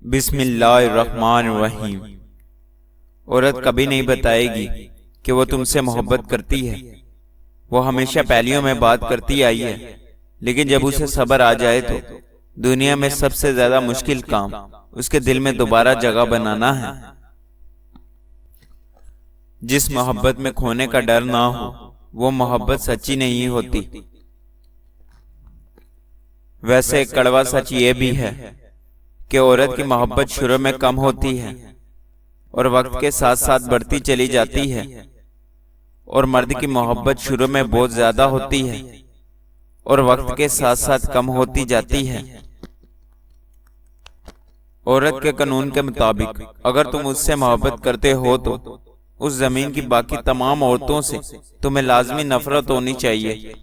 बिस्मिल्लाहिर्रहमानिर्रहीम। औरत कभी नहीं बताएगी कि वो तुमसे मोहब्बत करती है। वो हमेशा पहलियों में बात करती आई है, लेकिन जब उसे सब्र आ जाए तो दुनिया में सबसे ज्यादा मुश्किल काम उसके दिल में दोबारा जगह बनाना है। जिस मोहब्बत में खोने का डर ना हो वो मोहब्बत सच्ची नहीं होती। वैसे एक कड़वा सच ये भी है कि औरत की मोहब्बत शुरू में कम होती है और वक्त के साथ साथ बढ़ती चली जाती है, और मर्द की मोहब्बत शुरू में बहुत ज्यादा होती है और वक्त के साथ साथ कम होती जाती है। औरत के कानून के मुताबिक अगर तुम उससे मोहब्बत करते हो तो उस जमीन की बाकी तमाम औरतों से तुम्हें लाजमी नफरत होनी चाहिए।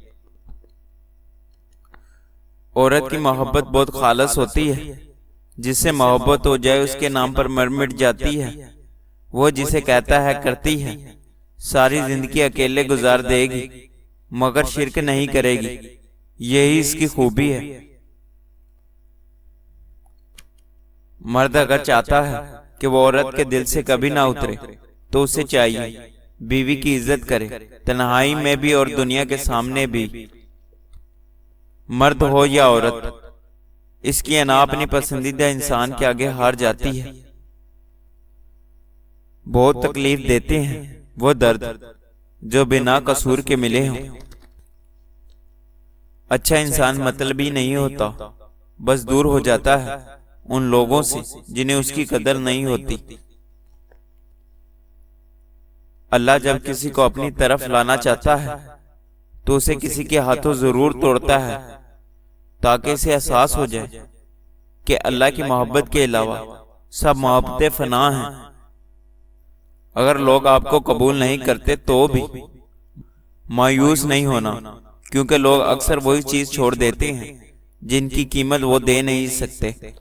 औरत की मोहब्बत बहुत खालस होती है। जिससे मोहब्बत हो जाए उसके नाम पर मर मिट जाती है। वो जिसे कहता है करती है। सारी जिंदगी अकेले गुजार देगी मगर शिर्क नहीं करेगी। यही इसकी खूबी है। मर्द अगर चाहता है कि वो औरत के दिल से कभी ना उतरे तो उसे चाहिए बीवी की इज्जत करे, तन्हाई में भी और दुनिया के सामने भी। मर्द हो या औरत, इसकी अना अपनी पसंदीदा इंसान के आगे हार जाती है। बहुत तकलीफ देते हैं वो दर्द जो बिना कसूर के मिले हों। अच्छा इंसान मतलबी नहीं होता, बस दूर हो जाता है उन लोगों से जिन्हें उसकी कदर नहीं होती। अल्लाह जब किसी को अपनी तरफ लाना चाहता है तो उसे किसी के हाथों जरूर तोड़ता है, ताकि इसे एहसास हो जाए कि अल्लाह की मोहब्बत के अलावा सब मोहब्बतें फना हैं। अगर लोग आपको कबूल नहीं करते तो भी मायूस नहीं होना, क्योंकि लोग अक्सर वही चीज छोड़ देते हैं जिनकी कीमत वो दे नहीं सकते।